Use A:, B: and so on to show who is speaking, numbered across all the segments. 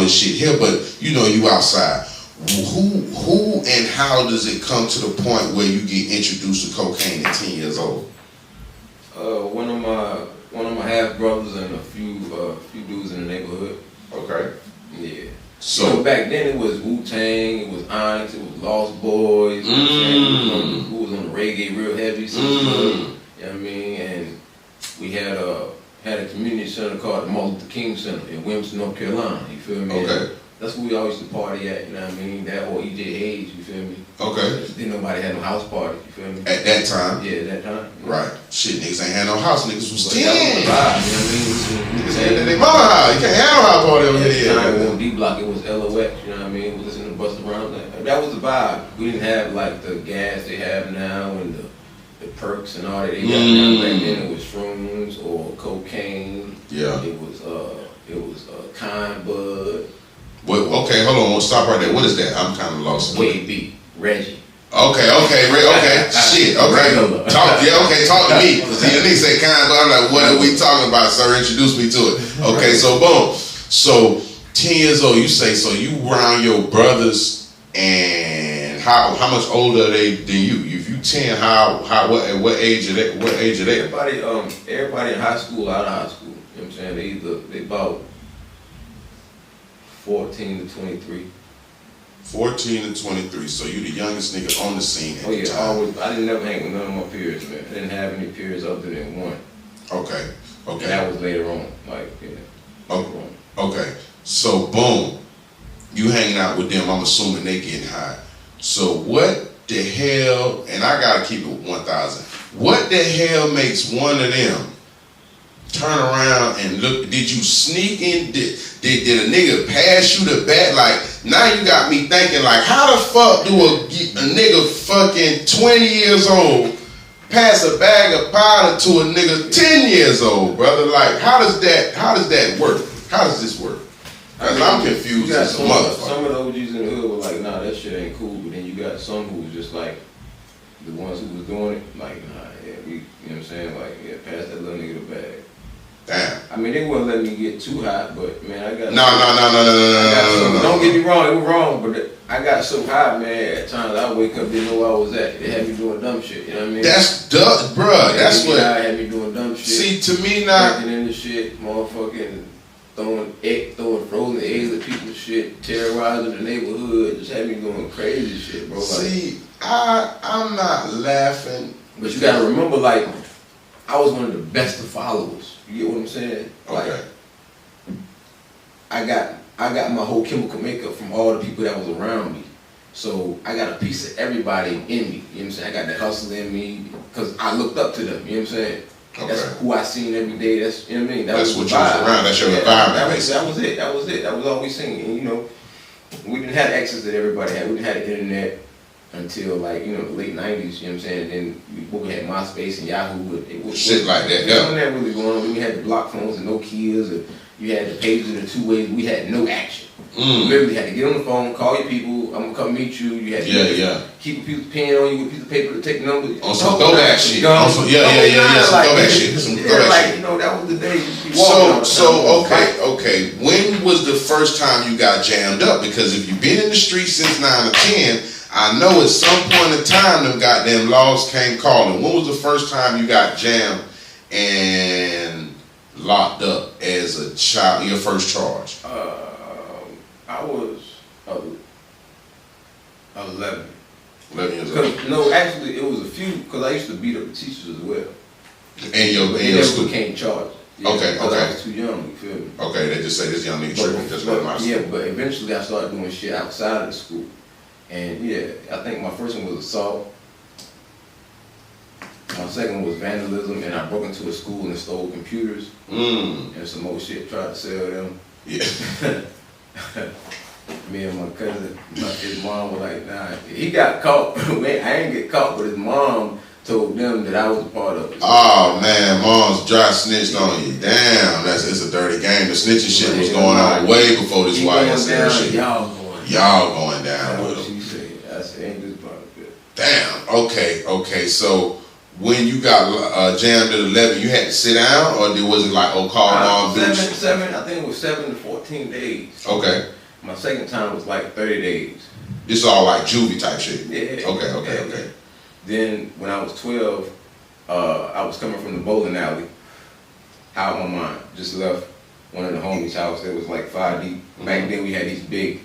A: this shit here, but you know you outside. Who and how does it come to the point where you get introduced to cocaine at 10 years old?
B: One of my half brothers and a few dudes in the neighborhood.
A: Okay.
B: Yeah.
A: So
B: back then it was Wu-Tang, it was Onyx, it was Lost Boys. Who was on the reggae real heavy. You know what I mean? And we had a community center called the Martin Luther King Center in Wilmington, North Carolina. You feel me?
A: Okay.
B: That's where we always used to party at, you know what I mean? That or EJ Hayes, you feel me?
A: Okay.
B: Didn't nobody had no house party, you feel me?
A: At that time?
B: Yeah, at that time.
A: Right. Shit, niggas ain't had no house, niggas was 10.
B: That was the vibe, you know what I mean?
A: Niggas had that they mama house. You can't have no house party over here.
B: At the time, on D-Block, it was LOX, you know what I mean? We listened to Busta Rhymes. That was the vibe. We didn't have like the gas they have now and the perks and all that they got now. Back then it was shrooms or cocaine.
A: Yeah.
B: It was kind bud.
A: Well, okay, hold on. We'll stop right there. What is that? I'm kind of lost.
B: Wade B. Reggie.
A: Okay. Shit. Okay. Talk to me. See, the nigga say kind, but I'm like, what are we talking about, sir? Introduce me to it. Okay, so boom. So 10 years old, you say, so you around your brothers, and how much older are they than you? If you 10, what age are they? What age are they?
B: Everybody in high school, out of high school. You know what I'm saying? They about 14 to 23.
A: 14 to 23. So you the youngest nigga on the scene at the time.
B: Always. I didn't never hang with none of my peers, man. I didn't have any peers other than one.
A: Okay.
B: And that was later on.
A: Okay. So boom, you hanging out with them. I'm assuming they getting high. So what the hell? And I gotta keep it 1,000. What the hell makes one of them turn around and look? Did you sneak in? Did a nigga pass you the bat? Like, now you got me thinking, like, how the fuck do a nigga fucking 20 years old pass a bag of powder to a nigga 10 years old, brother? Like, how does that work? How does this work? I'm confused as a motherfucker.
B: Some of the OGs in the hood were like, nah, that shit ain't cool. But then you got some who was just like, the ones who was doing it, like, nah, yeah, you know what I'm saying? Like, yeah, pass that little nigga the bag.
A: Damn.
B: I mean, they wouldn't let me get too hot, but man, I got.
A: No.
B: Don't get me wrong, it was wrong, but I got so hot, man. At times I wake up, didn't know where I was at. They had me doing dumb shit. You know what I mean?
A: That's dumb, bruh. That's what.
B: I had me doing dumb shit.
A: See, to me, not
B: breaking into shit, motherfucking throwing frozen eggs at people's shit, terrorizing the neighborhood, just had me doing crazy shit, bro. Like,
A: see, I'm not laughing.
B: But you gotta remember, like, I was one of the best of followers. You get what I'm saying?
A: Okay.
B: Like, I got my whole chemical makeup from all the people that was around me. So I got a piece of everybody in me. You know what I'm saying? I got the hustle in me because I looked up to them. You know what I'm saying? Okay. That's who I seen every day. That's, you know what I mean?
A: That's what you was around. That's your environment.
B: That was it. That was all we seen. And, you know, we didn't have the access that everybody had. We didn't have the internet until, like, you know, the late 90s, you know what I'm saying? And then we had MySpace and Yahoo.
A: Shit like that, yeah.
B: Wasn't that really going on? We had the block phones and Nokias, and you had the pages in the 2 ways. We had no action. You literally had to get on the phone, call your people, I'm gonna come meet you. You had to keep a piece of pen on you with a piece of paper to take numbers.
A: On some throwback shit. Some throwback shit. Some throwback shit.
B: You know, that was the day.
A: Okay. When was the first time you got jammed up? Because if you've been in the streets since 9 or 10, I know at some point in time them goddamn laws came calling. When was the first time you got jammed and locked up as a child, your first charge?
B: I was 11.
A: 11 years old.
B: No, actually, it was a few, because I used to beat up the teachers as well.
A: And your
B: never became charged. Yeah,
A: okay.
B: I was too young, you feel me?
A: Okay, they just say this young nigga tripping, just let my school.
B: Yeah, but eventually I started doing shit outside of the school. And yeah, I think my first one was assault. My second one was vandalism, and I broke into a school and stole computers. And some more shit, tried to sell them.
A: Yeah.
B: Me and my cousin, his mom was like, nah, he got caught. Man, I ain't get caught, but his mom told them that I was a part of it.
A: Oh man, mom's dry snitched on you. Damn, it's a dirty game. The snitching shit was going on way before this YSL shit. Y'all going down with them.
B: I said, ain't this part of it.
A: Damn, okay. So when you got jammed at 11, you had to sit down, or was it like, oh, call mom?
B: Seven. I think it was 7 to 14 days.
A: Okay.
B: My second time was like 30 days.
A: This is all like juvie type shit.
B: Yeah.
A: Okay.
B: Then when I was 12, I was coming from the bowling alley. Out of my mind, just left one of the homies' house. It was like 5 deep. Back then we had these big.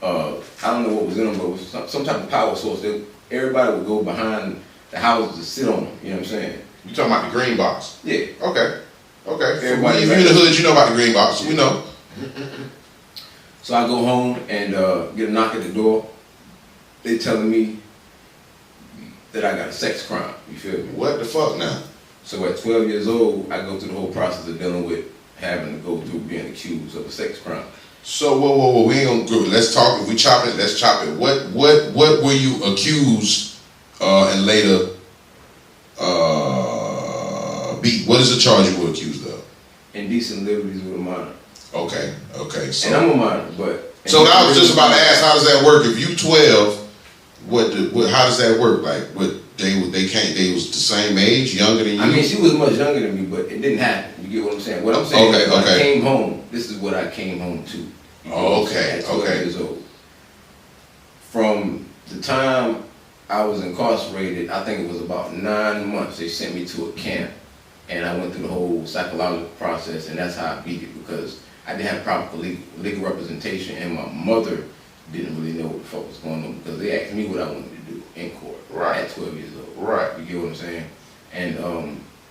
B: I don't know what was in them, but it was some type of power source. That everybody would go behind the houses to sit on them. You know what I'm saying?
A: You talking about the green box?
B: Yeah.
A: Okay.
B: Everybody
A: If you're in the hood, you know about the green box. We know.
B: So I go home and get a knock at the door. They telling me that I got a sex crime. You feel me?
A: What the fuck now?
B: So at 12 years old, I go through the whole process of dealing with having to go through being accused of a sex crime.
A: So whoa, we ain't gonna go. Let's talk. If we chop it, let's chop it. What were you accused and later beat? What is the charge you were accused of?
B: Indecent liberties with a minor.
A: Okay. So,
B: and I'm a minor, but
A: so I was just about to ask, how does that work? If you 12, how does that work? Like, what they was the same age, younger than you?
B: I mean, she was much younger than me, but it didn't happen. You get what I'm saying? What I'm saying is when I came home, this is what I came home to. At 12 years old. From the time I was incarcerated, I think it was about 9 months, they sent me to a camp, and I went through the whole psychological process, and that's how I beat it, because I didn't have proper legal representation, and my mother didn't really know what the fuck was going on, because they asked me what I wanted to do in court at 12 years old. Right. You get what I'm saying? And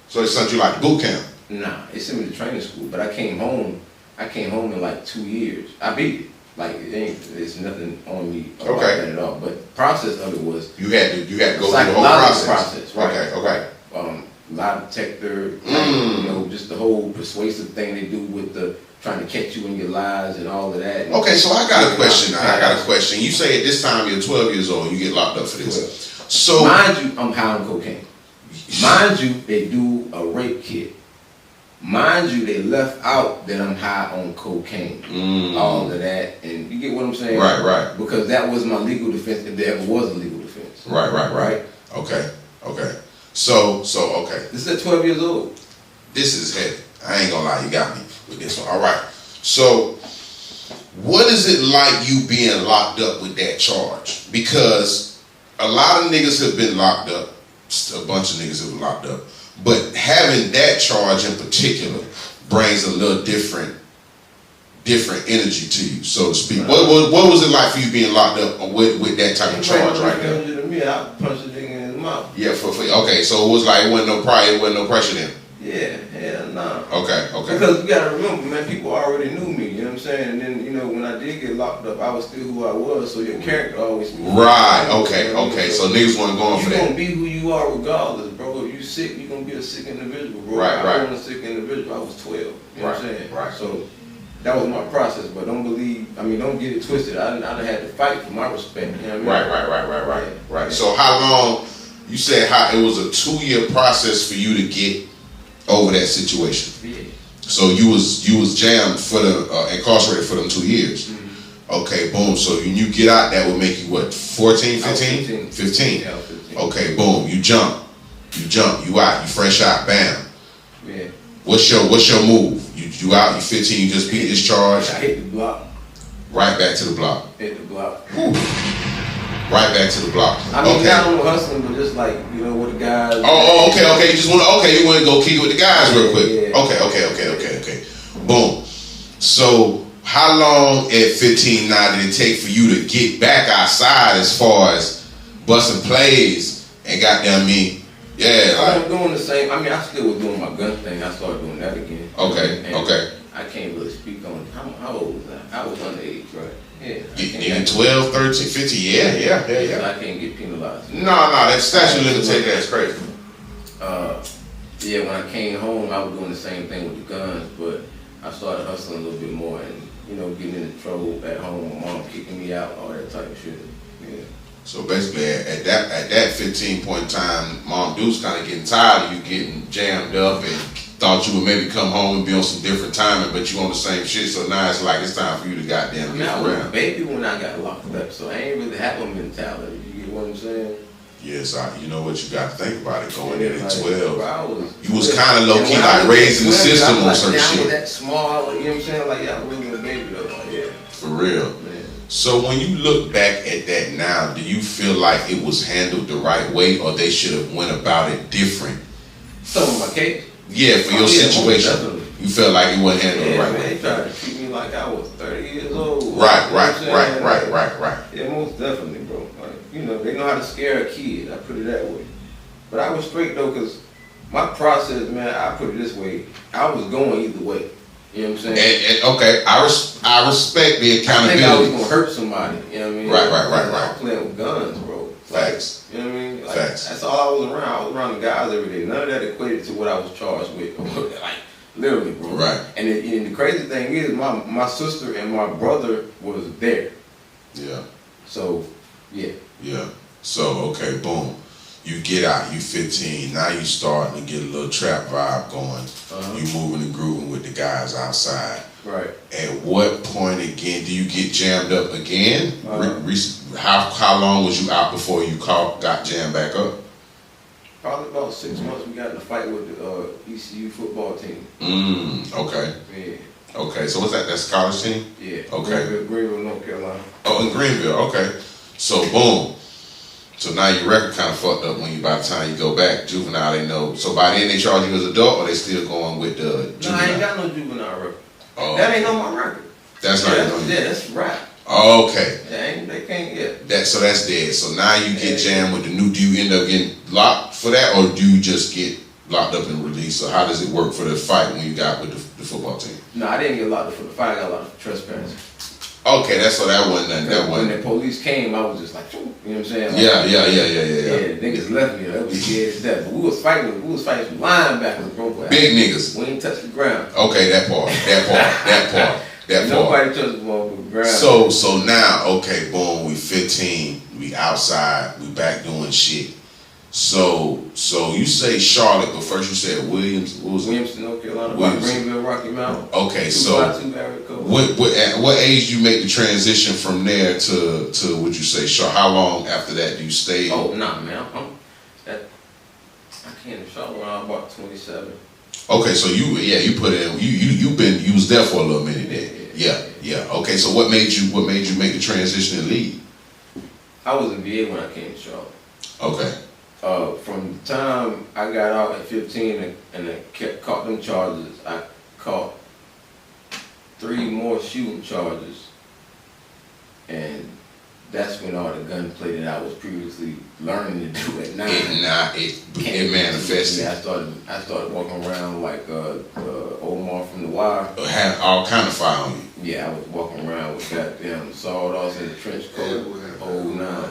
A: so they sent you like boot camp?
B: Nah, they sent me to training school, but I came home in like 2 years. I beat it. Like there's nothing on me about that at all. But the process of it was
A: you had to go through the whole process.
B: Right?
A: Okay.
B: Lie detector, you know, just the whole persuasive thing they do with the trying to catch you in your lies and all of that.
A: Okay, so I got a question. You say at this time you're 12 years old, you get locked up for this.
B: 12.
A: So
B: mind you, I'm high on cocaine. Mind you, they do a rape kit. Mind you, they left out that I'm high on cocaine. All of that, and you get what I'm saying?
A: Right.
B: Because that was my legal defense, if there ever was a legal defense.
A: Right. Okay. So okay.
B: This is at 12 years old.
A: This is heavy. I ain't gonna lie, you got me with this one. All right. So, what is it like you being locked up with that charge? Because a lot of niggas have been locked up. A bunch of niggas have been locked up. But having that charge in particular brings a little different energy to you, so to speak. Right. What was it like for you being locked up with that type of charge right there?
B: To me, I punched the nigga in his mouth.
A: Yeah, okay. So it was like it wasn't no pressure then.
B: Yeah, nah.
A: Okay.
B: Because you gotta remember, man, people already knew me. You know what I'm saying? And then, you know, when I did get locked up, I was still who I was. So your character always.
A: Right. Okay. So niggas weren't going for that.
B: You gonna be who you are regardless, bro. If you sick, you gonna be a sick individual, bro.
A: Right.
B: I wasn't a sick individual. I was 12. You know what I'm saying?
A: Right.
B: So that was my process. But don't get it twisted. I done had to fight for my respect. You know what I mean?
A: Right. So how long? You said it was a 2-year process for you to get over that situation.
B: Yeah.
A: So you was jammed for the incarcerated for them 2 years. Mm-hmm. Okay, boom. So when you get out, that would make you what, 14, 15? 15.
B: Yeah, 15.
A: Okay, boom. You jump. You out. You fresh out. Bam.
B: Yeah.
A: What's your move? You out. You 15. You just beat this charge.
B: I hit the block.
A: Right back to the block.
B: Hit the block.
A: Whew. Right back to the block.
B: I mean, not on hustling, but just like, you know, with the guys.
A: Okay. You want to go kick it with the guys real quick.
B: Yeah.
A: Okay. Boom. So, how long at 15 now did it take for you to get back outside as far as busting plays and goddamn me? Yeah.
B: I was doing the same. I mean, I still was doing my gun thing. I started doing that again.
A: Okay.
B: I can't really speak on how old was I? I was underage, right?
A: Yeah. 12, 13, 15. Yeah.
B: I can't get penalized.
A: No, that statute of limitations, that's crazy.
B: Yeah, when I came home, I was doing the same thing with the guns, but I started hustling a little bit more and, you know, getting into trouble at home, mom kicking me out, all that type of shit. Yeah.
A: So basically, at that 15 point in time, Mom Deuce kind of getting tired of you getting jammed up and thought you would maybe come home and be on some different timing, but you on the same shit. So now it's like it's time for you to goddamn get
B: I was
A: around.
B: a baby when I got locked up, so I ain't really have a mentality. You get what I'm saying?
A: Yes, you know what, you got to think about it. Going in at
B: like,
A: 12,
B: bro,
A: you was kind of low key like raising the system on certain shit.
B: I was that small, you know what I'm saying? Like, yeah, I was a baby though. Like, yeah.
A: For real.
B: Man.
A: So when you look back at that now, do you feel like it was handled the right way, or they should have went about it different?
B: Some of my case.
A: Yeah, for your situation, you felt like it wasn't handled the right way.
B: They tried to treat me like I was 30 years old.
A: Right.
B: Yeah, most definitely, bro. Like, you know, they know how to scare a kid. I put it that way. But I was straight though, cause my process, man. I put it this way: I was going either way. You know what I'm saying?
A: And okay, I respect the accountability.
B: I think I was gonna hurt somebody. You know what I mean?
A: Right.
B: I was playing with guns, bro.
A: Facts.
B: You know what I mean? Like,
A: Facts.
B: That's all I was around. I was around the guys every day. None of that equated to what I was charged with. Like, literally, bro.
A: Right.
B: And the crazy thing is, my sister and my brother was there.
A: Yeah.
B: So, yeah.
A: Yeah. So, okay, boom. You get out, you 15. Now you starting to get a little trap vibe going. You moving and grooving with the guys outside.
B: Right.
A: At what point again do you get jammed up again? How long was you out before you got jammed back up?
B: Probably about 6 months. We got in a fight with the ECU football team.
A: Okay.
B: Yeah.
A: Okay, so what's that? That's college team?
B: Yeah.
A: Okay.
B: Greenville, North Carolina.
A: Oh, in Greenville. Okay. So boom. So now your record kind of fucked up when by the time you go back, juvenile, they know. So by then they charge you as adult, or they still going with the juvenile?
B: No, I ain't got no juvenile record.
A: Oh,
B: that ain't on my record.
A: That's not on you.
B: Yeah, that's right.
A: Okay.
B: They can't get.
A: So that's dead. So now you get jammed with the new. Do you end up getting locked for that, or do you just get locked up and released? So how does it work for the fight when you got with the football team?
B: No, I didn't get locked up for the fight. I got locked up for trespassing.
A: Okay, that wasn't nothing. That wasn't.
B: When the police came, I was just like, you know what I'm saying? Like,
A: Yeah.
B: Yeah, the niggas left me. That was scared as death. But we was fighting some linebackers, bro.
A: Big niggas.
B: We ain't touched the ground.
A: Okay, that part.
B: Nobody touched the ground.
A: So now, okay, boom, we 15, we outside, we back doing shit. So you say Charlotte, but first you said Williams. What was it?
B: Williamson, North Carolina. Greenville, Rocky Mountain.
A: Okay, so at what age you make the transition from there to would you say Charlotte? How long after that do you stay?
B: Oh, nah, man. I came to Charlotte when I was about 27.
A: Okay, so you put in you was there for a little minute then. Yeah. Okay, so what made you make the transition and leave?
B: I was in VA when I came to Charlotte.
A: Okay.
B: From the time I got out at 15 and I caught them charges, I caught 3 more shooting charges, and that's when all the gunplay that I was previously learning to do at 9.
A: It manifested.
B: Yeah, I started walking around like Omar from The Wire.
A: Had all kind of fire on you.
B: Yeah, I was walking around with goddamn sawed-offs in the trench coat. Oh, nah.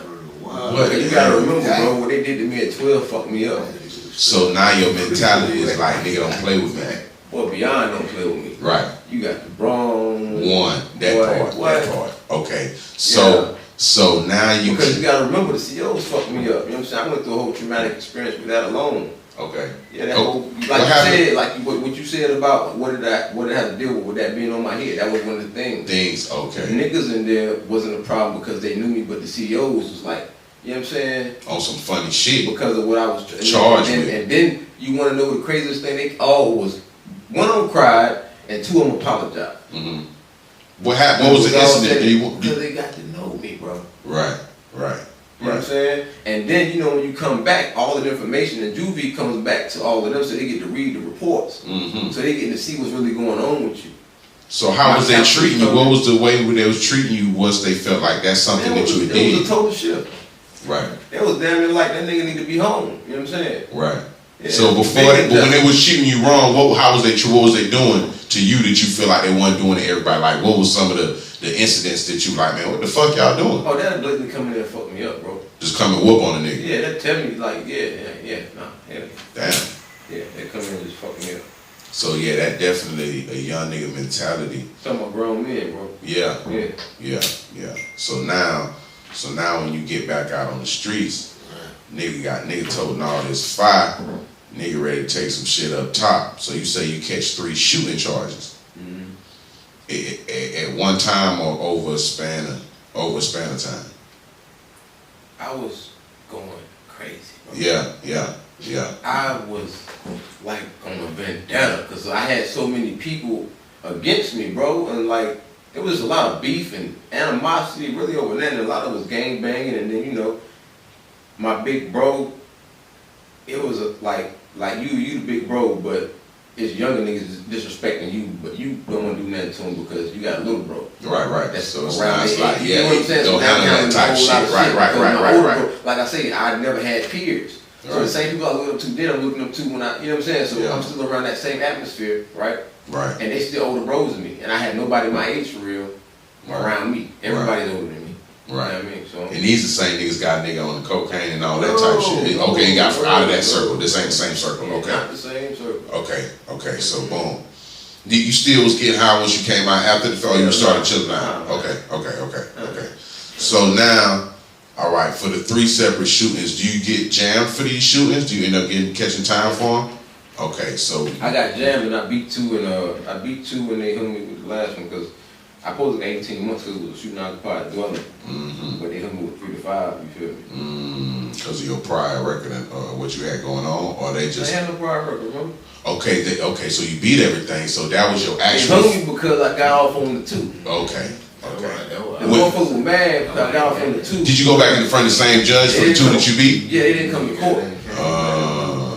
A: But
B: you gotta remember, bro, what they did to me at 12 fucked me up.
A: So now your mentality is like, nigga, don't play with me.
B: Boy, beyond don't play with me.
A: Right.
B: You got the Bronx.
A: That part. Okay. So now you
B: because you gotta remember the COs fucked me up. You know what I'm saying? I went through a whole traumatic experience with that alone.
A: Okay.
B: Yeah, that whole, what you said about what it had to deal with that being on my head. That was one of the things.
A: Okay.
B: The niggas in there wasn't a problem because they knew me, but the CEOs was like, you know what I'm saying?
A: On some funny shit.
B: Because of what I was
A: charged with.
B: And then you want to know the craziest thing? They all was, one of them cried and 2 of them apologized.
A: Mm-hmm. What happened? What was the incident?
B: Because they got to know me, bro.
A: Right.
B: You know what I'm saying? And then, you know, when you come back, all of the information, and Juvie comes back to all of them, so they get to read the reports.
A: Mm-hmm.
B: So they get to see what's really going on with you.
A: So how was they treating you? What was the way they was treating you once they felt like that's something that you did?
B: It was a total shift.
A: Right.
B: It was damn near like that nigga need to be home. You know what I'm saying?
A: Right.
B: Yeah.
A: So when they was treating you wrong, what was they doing to you that you feel like they weren't doing to everybody? Like, what was some of the incidents that you like, man, what the fuck y'all doing?
B: Oh, that'll blatantly come in there and fuck me up, bro.
A: Just come and whoop on a nigga.
B: Yeah, they'll tell me like,
A: Damn.
B: Yeah, they come in and just fuck me up.
A: So yeah, that definitely a young nigga mentality.
B: Some of grown men, bro.
A: Yeah.
B: Yeah.
A: So now when you get back out on the streets, nigga toting all this fire, nigga ready to take some shit up top. So you say you catch 3 shooting charges. Mm-hmm. At one time or over a span of time?
B: I was going crazy. Bro.
A: Yeah.
B: I was like on a vendetta because I had so many people against me, bro, and like there was a lot of beef and animosity really over there, and a lot of it was gang banging, and then you know, my big bro, it was like you the big bro, but it's younger niggas disrespecting you, but you don't want to do nothing to them because you got a little bro.
A: Right.
B: That's
A: so it's
B: around
A: nice, like,
B: you know what I'm saying?
A: don't
B: So now
A: handle that type of shit. Right.
B: Bro, like I say, I never had peers. So the same people I look up to then, I'm looking up to when I, you know what I'm saying? So I'm still around that same atmosphere, right?
A: Right.
B: And they still older bros than me. And I had nobody my age for real around me. Everybody's older than me.
A: Right.
B: You know what I mean? So,
A: and these the same niggas got a nigga on the cocaine and all that type of shit. Okay, he got out of that circle. This ain't the same circle. Okay.
B: Not the same circle.
A: Okay. So boom. You still was getting high once you came out after the film, you started chilling out. Okay. So now, all right, for the 3 separate shootings, do you get jammed for these shootings? Do you end up catching time for them? Okay, so
B: I got jammed and I beat 2 and they hung me with the last one because I posted 18 months because it was a shooting occupied dwelling. But they hung me with 3 to 5, you feel me?
A: Because of your prior record and what you had going on, or they just...
B: I had no prior record, remember?
A: Okay, so you beat everything, so that was your actual...
B: They hung me because I got off on the 2.
A: Okay.
B: The motherfuckers were mad because I got off on the 2.
A: Did you go back in front of the same judge for the 2 that you beat?
B: Yeah, they didn't come to court.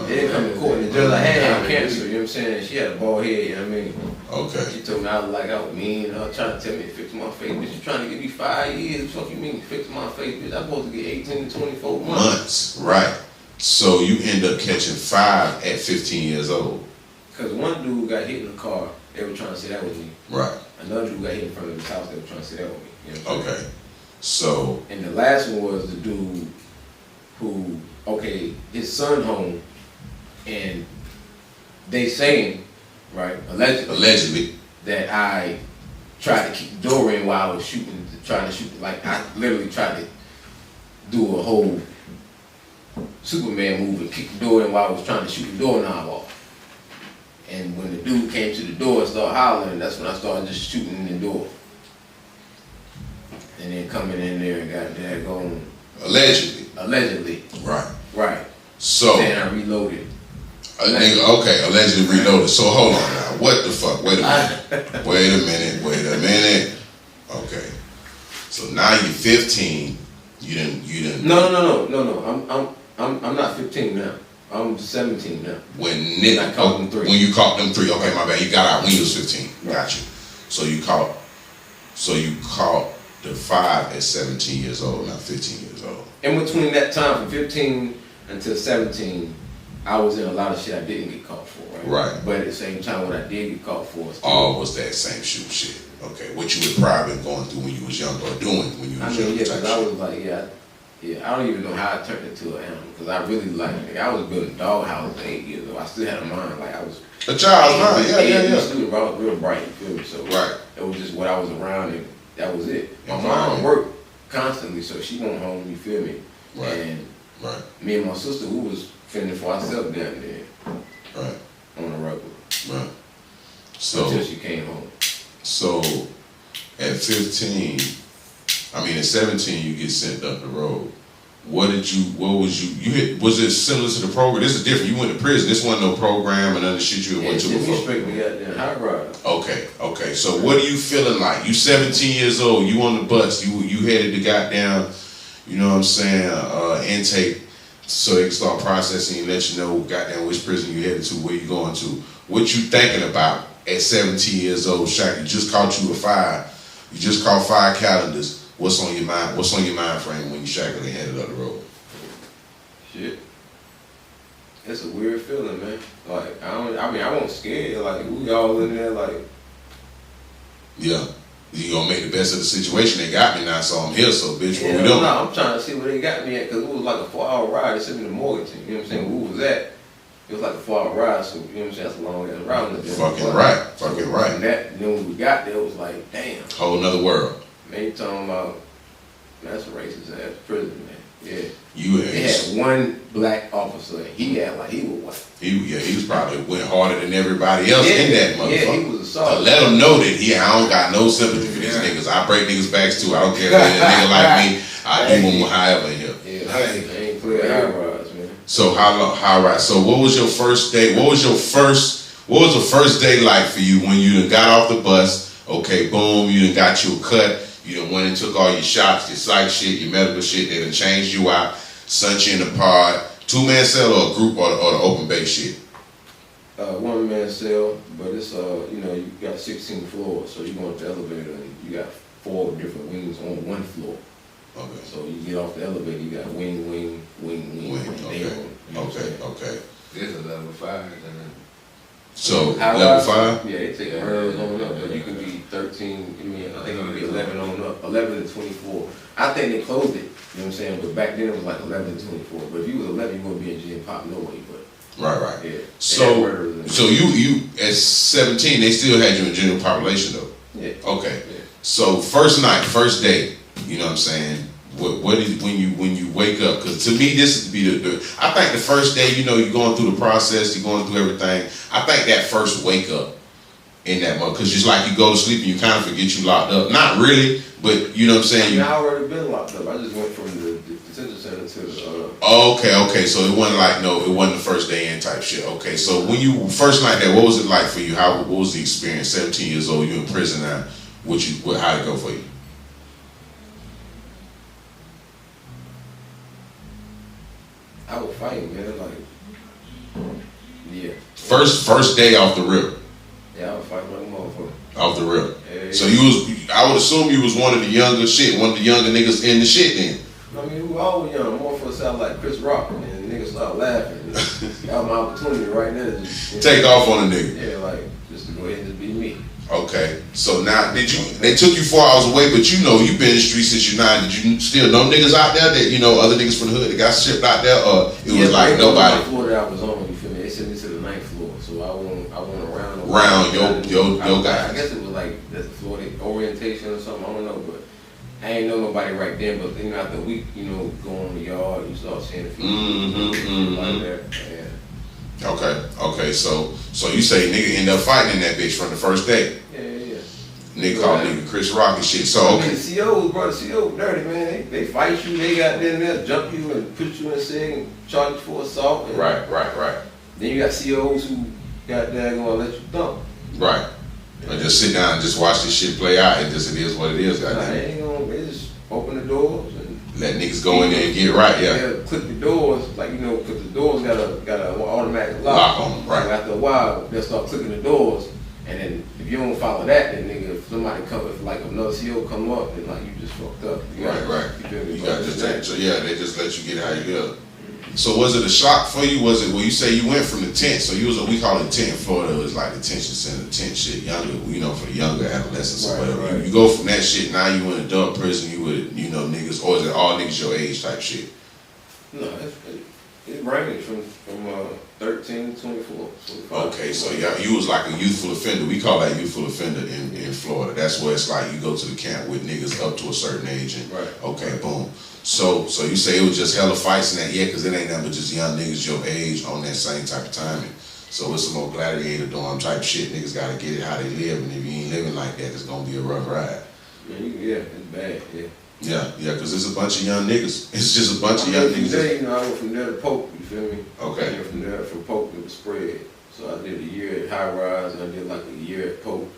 B: They didn't come to court. And the judge I had cancer, you know what I'm saying? She had a bald head, you know what I mean?
A: Okay.
B: She told me I was mean, trying to tell me to fix my face. Bitch, you trying to give me 5 years? What the fuck you mean fix my face? Bitch, I'm supposed to get 18 to 24 months.
A: Right. So you end up catching 5 at 15 years old.
B: Because one dude got hit in the car, they were trying to say that was me.
A: Right.
B: Another dude got hit in front of his house, they were trying to say that was me. You know what I'm saying?
A: So.
B: And the last one was the dude who, his son home, and they saying, right, allegedly, that I tried to keep the door in while I was trying to shoot, like I literally tried to do a whole Superman move and kick the door in while I was trying to shoot the doorknob off. And when the dude came to the door and started hollering, that's when I started just shooting in the door. And then coming in there and got that going. Allegedly. Right.
A: So.
B: Saying I reloaded.
A: Allegedly reloaded. So hold on now. What the fuck? Wait a minute. Okay. So now you're 15. You didn't.
B: No. I'm not 15 now. I'm 17 now.
A: When
B: I caught them 3.
A: When you caught them 3. Okay, my bad. You got out when you was 15. Right. Got you. So you caught the 5 at 17 years old, not 15 years old.
B: In between that time, from 15 until 17, I was in a lot of shit I didn't get caught for, right?
A: Right.
B: But at the same time, what I did get caught for
A: was that same shit. Okay, what you were probably going through when you was young or doing when you was young.
B: Because I was like, I don't even know how I turned into an animal. Because I really I was building dog houses at 8 years old. I still had a mind, like I was
A: a child's mind. Yeah.
B: Student, I was real bright, you feel me? So it was just what I was around, and that was it. My mom worked constantly, so she went home, you feel me?
A: Right.
B: And me and my sister, who was fending for ourselves down there.
A: Right.
B: On a regular.
A: Right. So
B: until she came home.
A: So at 17 you get sent up the road. Was it similar to the program? This is different. You went to prison. This wasn't no program and other shit you went to before.
B: Straight to goddamn high ride.
A: Okay. So what are you feeling like? You 17 years old, you on the bus, you headed to goddamn, you know what I'm saying, intake, so they can start processing and let you know goddamn which prison you headed to, where you going to. What you thinking about at 17 years old, Shaq? You just caught you a 5. You just caught 5 calendars. What's on your mind? What's on your mind frame when you shackily headed up the road?
B: Shit. It's a weird feeling, man. Like I wasn't scared. Like we all in there, like.
A: Yeah. You gonna make the best of the situation. They got me now, so I'm here. So bitch, what we doing?
B: No, I'm trying to see where they got me at because it was like a 4-hour ride. They sent me to Morganton. You know what I'm saying? Where was that? It was like a 4-hour ride, so you know what I'm saying? That's a long ass ride.
A: Fucking right.
B: And then when we got there, it was like, damn.
A: Whole nother world.
B: Man, you talking about, that's a racist ass prison, man. Yeah.
A: They
B: had one black officer, and he had like he was white.
A: He was probably went harder than everybody else in that motherfucker.
B: Yeah, he was a solid.
A: To let them know that I don't got no sympathy for these niggas. I break niggas' backs too. I don't care if they're a nigga like me. I do them however here.
B: Yeah, I ain't clear.
A: So how long? How right? So what was your first day? What was the first day like for you when you done got off the bus? Okay, boom, you done got you a cut. You done went and took all your shots, your psych shit, your medical shit. They done changed you out, sent you in the pod. 2-man cell or a group or the open base shit?
B: 1-man cell, but it's you got 16 floors, so you go up the elevator and you got 4 different wings on one floor.
A: Okay.
B: So you get off the elevator, you got wing.
A: Okay.
C: This is level 5, and
A: So level 5?
B: Yeah, they take hers on up, but you can be 13. I think it can be 11 on up, 11 to 24. I think they closed it. You know what I'm saying? But back then it was like 11 to 24. But if you was 11, you wouldn't be in gym pop no way. But
A: Right.
B: yeah.
A: So you at 17, they still had you in general population though.
B: Yeah.
A: Okay.
B: Yeah.
A: So first night, first day, you know what I'm saying? What is when you wake up? Because to me, this would be the I think the first day, you're going through the process, you're going through everything. I think that first wake up in that moment, because just like you go to sleep and you kind of forget you locked up. Not really, but you know what I'm saying.
B: I already been locked up. I just went from the detention center to the.
A: Okay. So it wasn't like it wasn't the first day in type shit. Okay, so when you first night there, what was it like for you? What was the experience? 17 years old, you in prison now. How'd it go for you?
B: I was fighting, man. Like, yeah.
A: First day off the rip.
B: Yeah, I was fighting like a motherfucker.
A: Off the rip.
B: Yeah.
A: So I would assume you was one of the younger niggas in the shit then.
B: I mean, we were always young. Motherfuckers sound like Chris Rock, and niggas start laughing. That was my opportunity right there to just
A: take off on a nigga.
B: Yeah, like just to go ahead and just be me.
A: Okay, so now they took you 4 hours away, but you've been in the street since you're 9. Did you still know niggas out there that, other niggas from the hood that got shipped out there, or it was like nobody?
B: The floor that I was on, you feel me? They sent me to the 9th floor, so I went around.
A: Your guy.
B: I guess it was like that's the floor orientation or something, I don't know, but I ain't know nobody right then, but then after a week, go on the yard, you start seeing a few people like that. Yeah.
A: Okay, so you say nigga end up fighting in that bitch from the first day.
B: Yeah.
A: Nigga called nigga Chris Rock and shit. So okay.
B: The COs, bro, the CO dirty, man. They fight you, they got in there, jump you and put you in sig and charge you for assault. And
A: right.
B: Then you got COs who got there gonna let you thump.
A: Right. Or just sit down and just watch this shit play out, and it is what it is, goddamn.
B: They just open the doors and
A: let niggas go in there and get right, yeah.
B: They'll click the doors, like because the doors got a automatic lock
A: on them, right.
B: So after a while, they'll start clicking the doors, and then if you don't follow that, then nigga, if somebody if like another CO come up, then like you just fucked up.
A: Right.
B: You feel me?
A: You got just so yeah, they just let you get how you live. So was it a shock for you? Was it, well, you say you went from the tent, so you was we call it tent in Florida, it was like detention center, tent shit, younger, for the younger adolescents or whatever.
B: Right.
A: You go from that shit, now you in adult prison, you with, niggas, or is it all niggas your age type shit?
B: No, it ranges from 13 to 24.
A: Okay, so yeah, you was like a youthful offender. We call that youthful offender in Florida. That's where it's like you go to the camp with niggas up to a certain age and okay, boom. So you say it was just hella fights in that, yeah, because it ain't nothing but just young niggas your age on that same type of timing. So it's some more gladiator dorm type shit. Niggas gotta get it how they live, and if you ain't living like that, it's gonna be a rough ride.
B: Yeah, it's bad, yeah.
A: Yeah, because it's a bunch of young niggas. It's just a bunch of young niggas.
B: Today, I went from there to Pope, you feel me?
A: Okay.
B: I went from there, from Pope to the spread. So I did a year at High Rise, and I did like a year at Pope,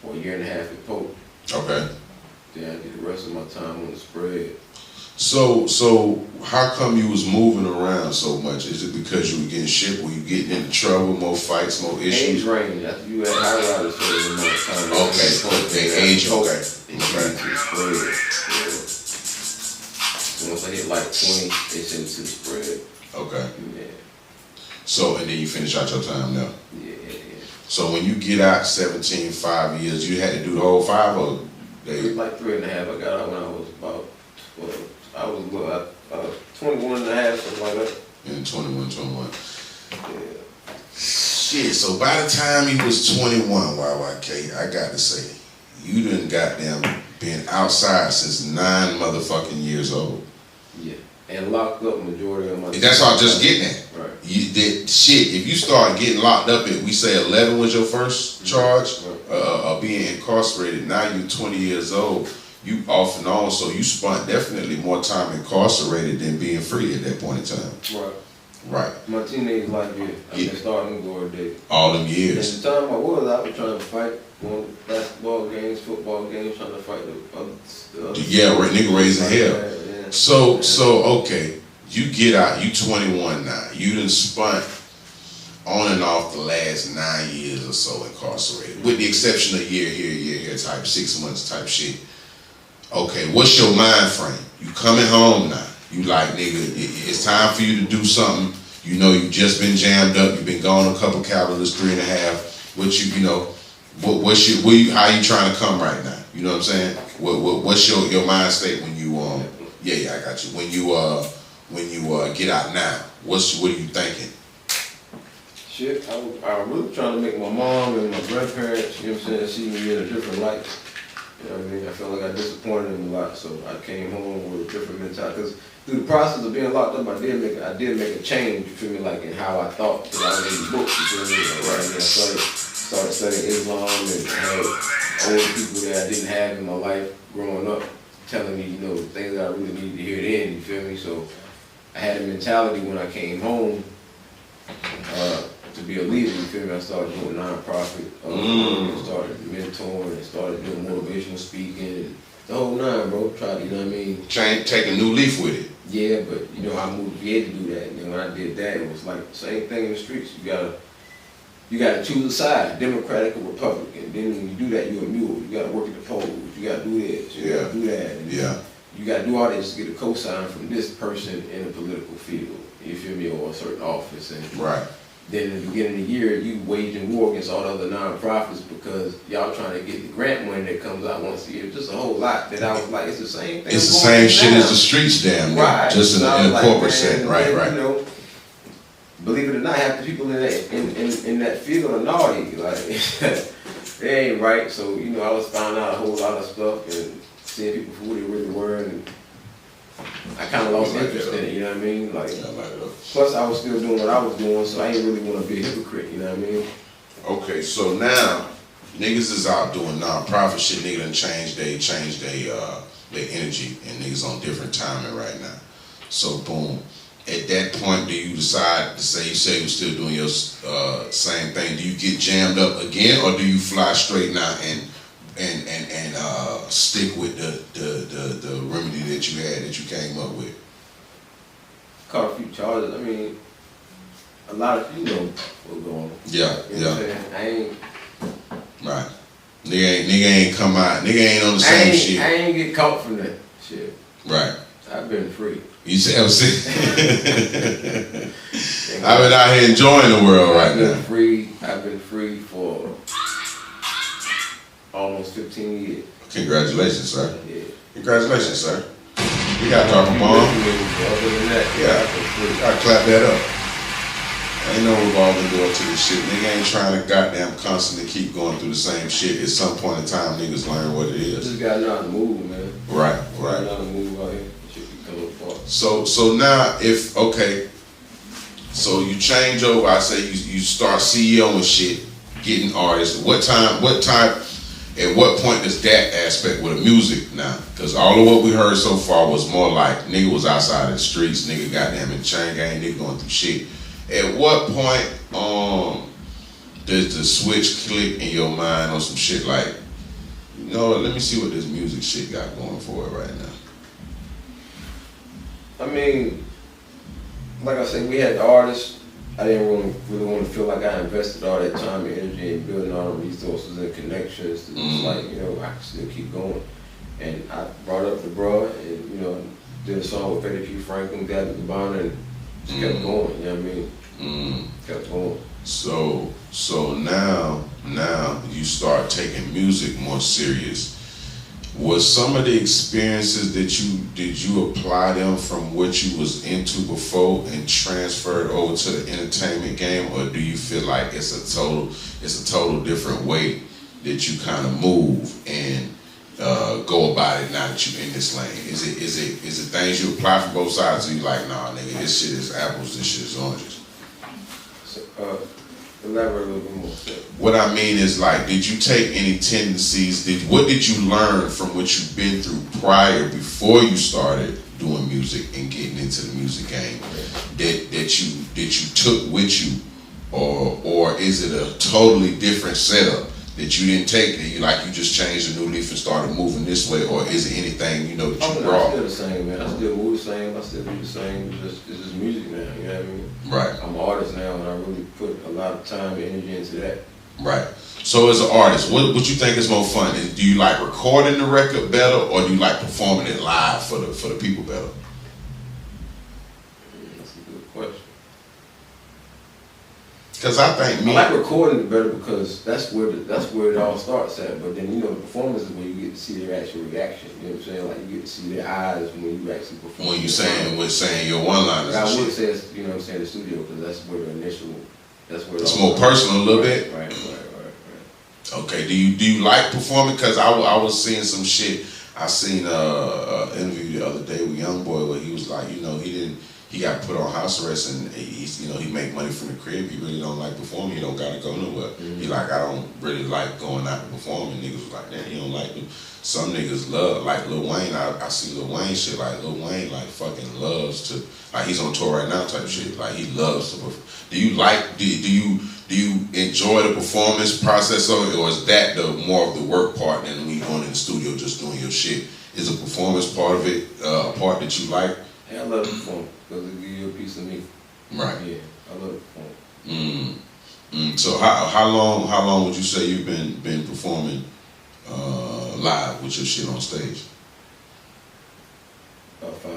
B: or a year and a half at Pope.
A: Okay.
B: Then I did the rest of my time on the spread.
A: So how come you was moving around so much? Is it because you were getting shipped? Were you getting into trouble, more fights, more issues?
B: Age range. After you at High Rise, so the amount of time.
A: Okay, age, okay.
B: They send it to the spread. So once I hit like 20, they send it to the spread.
A: Okay.
B: Yeah.
A: So, and then you finish out your time now?
B: Yeah.
A: So when you get out 17, 5 years, you had to do the whole 5 or
B: It was like 3.5. I got out when I was about 12. I was 21 and a half, something like that.
A: And 21.
B: Yeah.
A: Shit, so by the time he was 21, YYK, I got to say, you done goddamn been outside since 9 motherfucking years old.
B: Yeah. And locked up majority of my time.
A: That's what I'm just getting at.
B: Right.
A: If you start getting locked up at, we say 11 was your first charge, of being incarcerated, now you're 20 years old, you off and on, so you spent definitely more time incarcerated than being free at that point in time.
B: Right.
A: Right.
B: My teenage life, yeah. I've been starting to go every day.
A: All them years.
B: At the time I was trying to fight, going to basketball games, football games, trying to fight the other
A: Yeah, nigga raising hell.
B: Yeah.
A: So okay, you get out, you 21 now. You done spent on and off the last 9 years or so incarcerated, with the exception of year here type, 6 months type shit. Okay, what's your mind frame? You coming home now. You like, nigga, it's time for you to do something. You know you just been jammed up. You've been gone a couple calendars, 3.5. How you trying to come right now? You know what I'm saying? What's your mind state when you yeah, I got you. When you get out now, what are you thinking?
B: Shit, I was really trying to make my mom and my grandparents, you know what I'm saying, see me in a different light. You know what I mean? I felt like I disappointed them a lot, so I came home with a different mentality. Because through the process of being locked up, I did make a change, you feel me, like in how I thought. Because I was reading books, you feel me? Like, right. I started studying Islam and had older people that I didn't have in my life growing up telling me, you know, things that I really needed to hear then, you feel me? So I had a mentality when I came home to be a leader, you feel me? I started doing nonprofit, started mentoring, and started doing motivational speaking, and the whole nine, bro. Tried to, you know what I mean?
A: Take a new leaf with it.
B: Yeah, but you know, I moved to be able to do that. And then when I did that, it was like the same thing in the streets. You gotta choose a side, Democratic or Republican. Then when you do that, you're a mule. You gotta work at the polls. You gotta do this. You gotta do that. And you gotta do all this to get a cosign from this person in a political field. You feel me? Or a certain office. And
A: right.
B: Then in the beginning of the year, you waging war against all the other nonprofits because y'all trying to get the grant money that comes out once a year. Just a whole lot that I was like, it's the same thing.
A: It's the same shit as the streets, damn.
B: Right.
A: Just in a corporate setting. Right.
B: You know, believe it or not, half the people in that field are naughty. Like, they ain't right. So, you know, I was finding out a whole lot of stuff and seeing people for who they really were. And I kind of lost interest in it, you know what I mean? Like, plus I was still doing what I was doing, so I ain't really want to be a hypocrite, you know what I mean?
A: Okay, so now niggas is out doing non-profit shit. Niggas done changed their energy, and niggas on different timing right now. So boom, at that point, do you decide to say, you say you're still doing your same thing? Do you get jammed up again, or do you fly straight now and stick with the remedy that you had, that you came up with?
B: Caught a few charges. I mean, a lot of, you know what's going on.
A: Yeah,
B: you know what I'm saying? I ain't.
A: Right. Nigga ain't come out. Nigga ain't on the same shit.
B: I ain't get caught from that shit.
A: Right.
B: I've been free.
A: You say, I've been out here enjoying the world right now.
B: I've been free for almost 15 years.
A: Congratulations, sir.
B: Yeah.
A: Congratulations, sir. We gotta talk to mom.
B: Other than that,
A: yeah. Gotta clap that up. Ain't no revolving door to this shit. Nigga ain't trying to goddamn constantly keep going through the same shit. At some point in time, niggas learn what it is.
B: Just gotta know how to move, man.
A: Right.
B: Gotta know how to move out here. Shit can come apart.
A: So now, so you change over. I say you start CEO and shit, getting artists. At what point does that aspect with the music now? Because all of what we heard so far was more like nigga was outside of the streets, nigga goddamn in the chain gang, nigga going through shit. At what point does the switch click in your mind on some shit like, you know what, let me see what this music shit got going for it right now?
B: I mean, like I said, we had the artists. I didn't really want to feel like I invested all that time and energy in building all the resources and connections to just like, you know, I can still keep going. And I brought up the bro and, you know, did a song with Petty P. Franklin, Gabby Cabana, and just kept going, you know what I mean? Kept going.
A: So now you start taking music more serious. Was some of the experiences did you apply them from what you was into before and transferred over to the entertainment game, or do you feel like it's a total different way that you kind of move and go about it now that you're in this lane? Is it things you apply from both sides, or you like, nah, nigga, this shit is apples, this shit is oranges?
B: So, elaborate a little bit more.
A: What I mean is, like, did you take any tendencies? What did you learn from what you've been through prior, before you started doing music and getting into the music game that you took with you, or is it a totally different setup that you didn't take, that you just changed a new leaf and started moving this way, or is it anything that you brought?
B: I'm still the same, man. I still move the same. I still do the same. It's just music now. You know what I mean?
A: Right.
B: I'm an artist now, and I really put a lot of time and energy into that.
A: Right. So as an artist, what you think is more fun? Do you like recording the record better, or do you like performing it live for the people better?
B: That's a good question.
A: Because I think
B: I like recording it better because that's where it all starts at. But then the performance is when you get to see their actual reaction. You know what I'm saying? Like you get to see their eyes when you actually perform.
A: When you saying your one-liners.
B: I would say it's, the studio, because that's where the initial. That's where
A: it's more personal a little bit.
B: Right.
A: Okay. Do you like performing? Because I was seeing some shit. I seen an interview the other day with Young Boy where he was like, he got put on house arrest, and he make money from the crib. He really don't like performing. He don't gotta go nowhere.
B: Mm-hmm.
A: He like, I don't really like going out and performing. Niggas was like, damn, you don't like them. Some niggas love, like Lil Wayne. I see Lil Wayne shit. Like Lil Wayne, like fucking loves to, like he's on tour right now type shit. Like he loves to perform. Do you enjoy the performance process of it, or is that the more of the work part than when you going in the studio just doing your shit? Is the performance part of it a part that you like?
B: Yeah, I love to perform because it gives you a piece of me.
A: Right.
B: Yeah, I love to perform.
A: So how long would you say you've been performing live with your shit on stage?
B: About 5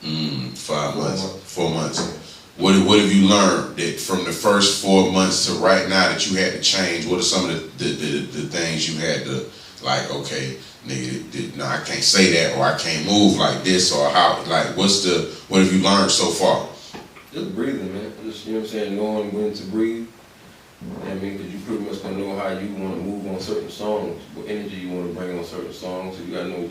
B: months.
A: 5 months. 4 months. What have you learned that from the first 4 months to right now that you had to change? What are some of the things you had to, like, okay, nigga, no, I can't say that, or I can't move like this, or how, like, what have you learned so far?
B: Just breathing, man. Just, knowing when to breathe. Because you pretty much gonna know how you want to move on certain songs, what energy you want to bring on certain songs. So you gotta know